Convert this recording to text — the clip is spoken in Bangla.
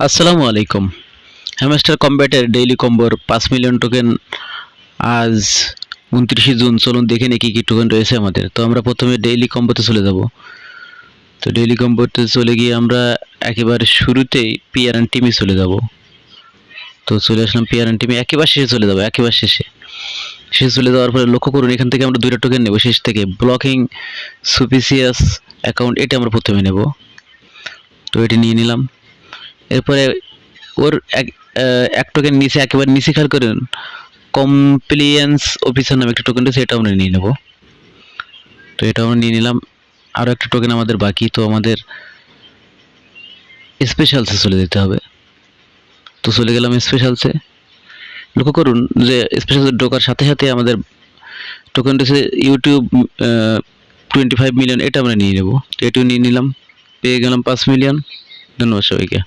আসসালামু আলাইকুম। হ্যামস্টার কম্ব্যাটের ডেইলি কম্বোর 5 মিলিয়ন টোকেন আজ 29 জুন। চলুন দেখে নিই কী টোকেন রয়েছে আমাদের। তো আমরা প্রথমে ডেইলি কম্বোতে চলে যাব। তো ডেইলি কম্বোতে চলে গিয়ে আমরা একেবারে শুরুতেই পিআর অ্যান্ড টিমে চলে যাব। তো চলে আসলাম পিআর অ্যান্ড টিমে, একেবারে শেষে চলে যাব, একেবারে শেষে চলে যাওয়ার পরে লক্ষ্য করুন এখান থেকে আমরা 2টা টোকেন নেব শেষ থেকে। ব্লকিং সুপিসিয়াস অ্যাকাউন্ট, এটা আমরা প্রথমে নেব। তো এটি নিয়ে নিলাম। এরপরে ওর এক টোকেন নিচে, একেবারে নিচে খেয়াল করেন, কমপ্লিয়েন্স অফিসার নামে একটা টোকেন রয়েছে, এটা আমরা নিয়ে নেব। তো এটা আমরা নিয়ে নিলাম। আরও একটা টোকেন আমাদের বাকি, তো আমাদের স্পেশালসে চলে যেতে হবে। তো চলে গেলাম স্পেশালসে। লক্ষ্য করুন যে স্পেশালসে ঢোকার সাথে সাথে আমাদের টোকেন রয়েছে ইউটিউব 25 মিলিয়ন, এটা আমরা নিয়ে নেব। তো এটিও নিয়ে নিলাম, পেয়ে গেলাম 5 মিলিয়ন। ধন্যবাদ সবাইকে।